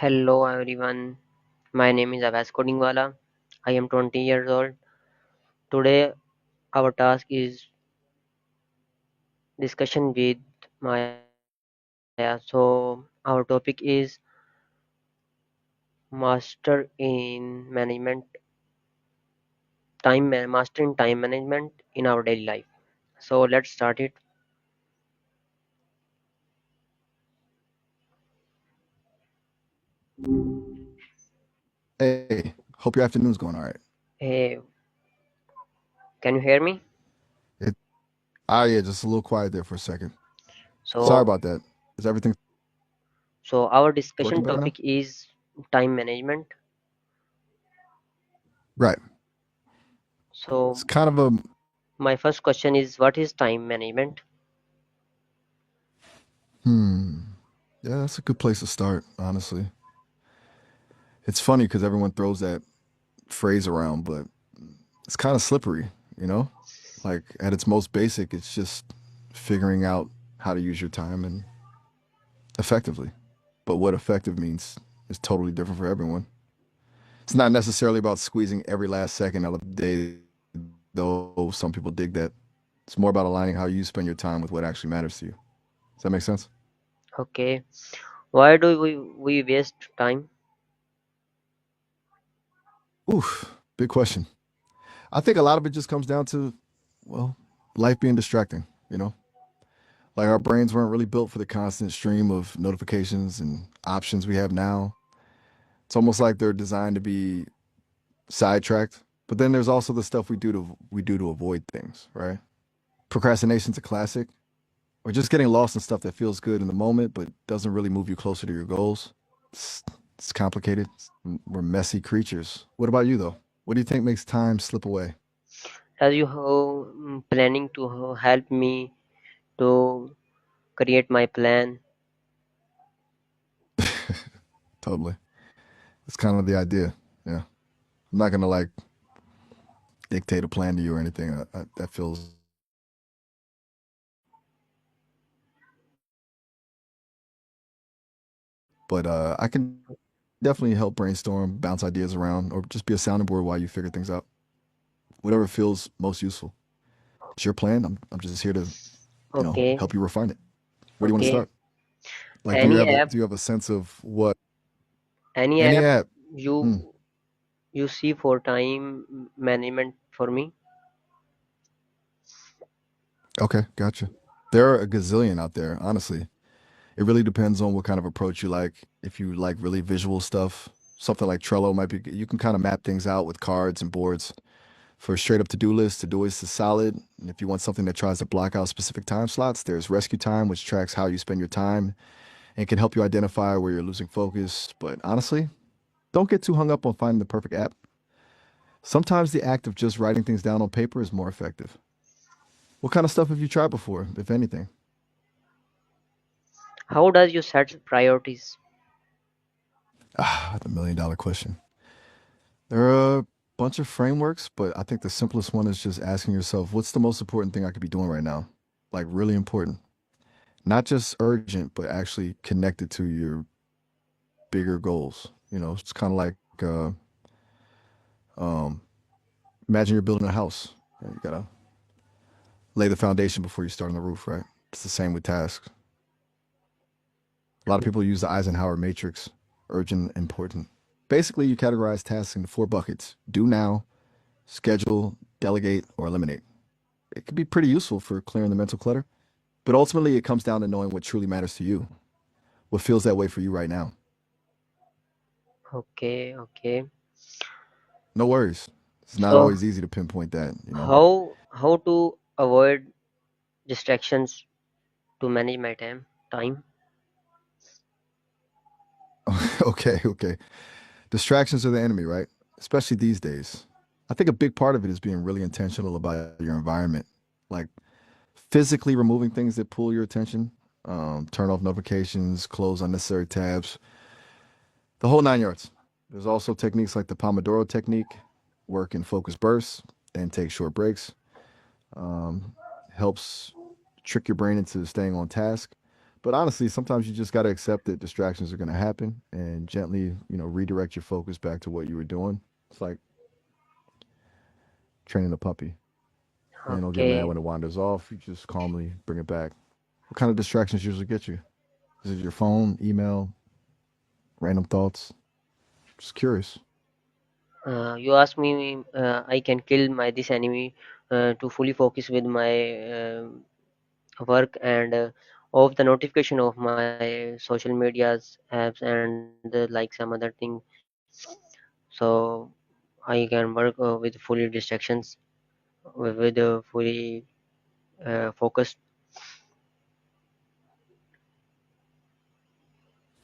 Hello everyone, my name is Abbas Kodingwala. I am 20 years old. Today our task is discussion with Maya. So our topic is master in management mastering time management in our daily life. So let's start it. Hey, hope your afternoon's going all right. Hey, can you hear me? It, yeah, just a little quiet there for a second. Sorry So about that. Is everything our working discussion better now? topic is time management. Right. It's So kind of a my first question is, what is time management? hmm. Yeah, that's a good place to start, honestly. It's funny because everyone throws that phrase around, but it's kind of slippery, you know? Like at its most basic, it's just figuring out how to use your time and effectively. But what effective means is totally different for everyone. It's not necessarily about squeezing every last second of the day, though some people dig that. It's more about aligning how you spend your time with what actually matters to you. Does that make sense? Okay. Why do we waste time? Oof, big question. I think a lot of it just comes down to, well, life being distracting, you know? Like our brains weren't really built for the constant stream of notifications and options we have now. It's almost like they're designed to be sidetracked. But then there's also the stuff we do to avoid things, right? Procrastination's a classic. Or just getting lost in stuff that feels good in the moment but doesn't really move you closer to your goals. It's, it's complicated. We're messy creatures. What about you, though? What do you think makes time slip away? As you planning to help me to create my plan. Totally. It's kind of the idea. Yeah. I'm not going to like dictate a plan to you or anything. That feels. But I can definitely help brainstorm, bounce ideas around, or just be a sounding board while you figure things out. Whatever feels most useful. It's your plan. I'm just here to, Okay, help you refine it. Where do you want to okay. start? Like, do you Any have a app, do you have a sense of what any any app app? Hmm. you you see for time management for me? Okay, gotcha. There are a gazillion out there, honestly. It really depends on what kind of approach you like. If you like really visual stuff, something like Trello might be, you can kind of map things out with cards and boards. For straight up to-do lists, Todoist is solid. And if you want something that tries to block out specific time slots, there's Rescue Time, which tracks how you spend your time and can help you identify where you're losing focus. But honestly, don't get too hung up on finding the perfect app. Sometimes the act of just writing things down on paper is more effective. What kind of stuff have you tried before, if anything? How does you set priorities? Ah, the $1 million question. There are a bunch of frameworks, but I think the simplest one is just asking yourself, what's the most important thing I could be doing right now? Like really important. Not just urgent, but actually connected to your bigger goals. It's kind of like um, imagine you're building a house. You gotta lay the foundation before you start on the roof, right? It's the same with tasks. A lot of people use the Eisenhower matrix: urgent, important. Basically, you categorize tasks into four buckets: do now, schedule, delegate, or eliminate. It can be pretty useful for clearing the mental clutter, but ultimately, it comes down to knowing what truly matters to you, what feels that way for you right now. Okay, okay. No worries. It's not So always easy to pinpoint that. how to avoid distractions to manage my time? Okay. Distractions are the enemy, right? Especially these days. I think a big part of it is being really intentional about your environment, like physically removing things that pull your attention, turn off notifications, close unnecessary tabs, the whole nine yards. There's also techniques like the Pomodoro technique, work in focus bursts and take short breaks. Um, Helps trick your brain into staying on task. But honestly, sometimes you just got to accept that distractions are going to happen and gently, redirect your focus back to what you were doing. It's like training a puppy. You don't get mad Okay. when it wanders off. You just calmly bring it back. What kind of distractions usually get you? Is it your phone, email, random thoughts? Just curious. You asked me, I can kill my this enemy to fully focus with my work and off the notification of my social medias apps and like some other thing, so I can work with fully distractions with fully focused.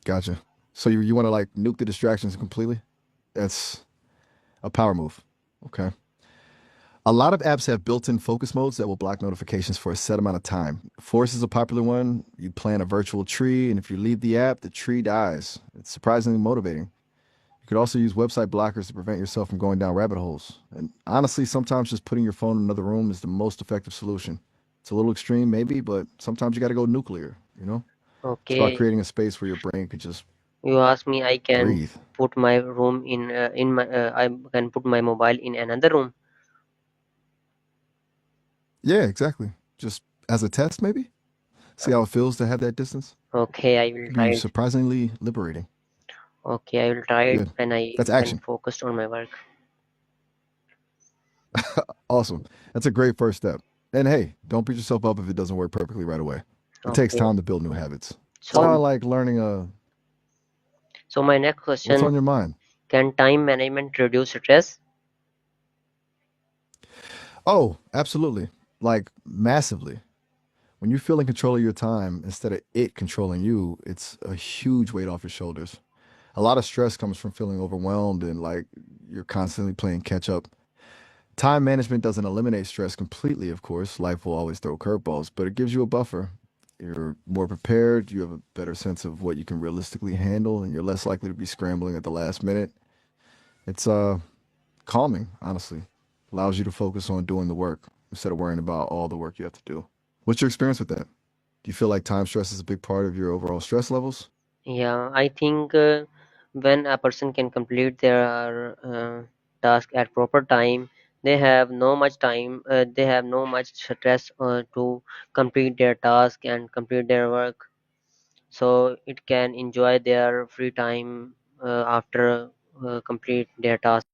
Gotcha. So you want to like nuke the distractions completely? That's a power move. Okay. A lot of apps have built-in focus modes that will block notifications for a set amount of time. Force is a popular one. You plant a virtual tree, and if you leave the app, the tree dies. It's surprisingly motivating. You could also use website blockers to prevent yourself from going down rabbit holes. And honestly, sometimes just putting your phone in another room is the most effective solution. It's a little extreme, maybe, but sometimes you got to go nuclear, you know? It's about Okay, creating a space where your brain could just you ask me, I can breathe. put my room in my I can put my mobile in another room. Yeah, exactly. Just as a test, maybe? See how it feels to have that distance? Okay, I It will could try be it. surprisingly liberating. Okay, I will try it Good. when I That's can action. focused on my work. Awesome. That's a great first step. And hey, don't beat yourself up if it doesn't work perfectly right away. It takes Okay, time to build new habits. It's kind so of like learning a my next what's question, on your mind. can time management reduce stress? Oh, absolutely. Like massively. When you feel in control of your time instead of it controlling you, it's a huge weight off your shoulders. A lot of stress comes from feeling overwhelmed and like you're constantly playing catch up. Time management doesn't eliminate stress completely, of course. Life will always throw curveballs, but it gives you a buffer. You're more prepared, you have a better sense of what you can realistically handle, and you're less likely to be scrambling at the last minute. It's calming, honestly. Allows you to focus on doing the work instead of worrying about all the work you have to do. What's your experience with that? Do you feel like time stress is a big part of your overall stress levels? Yeah, I think when a person can complete their task at proper time, they have no much time, they have no much stress to complete their task and complete their work. So it can enjoy their free time after complete their task.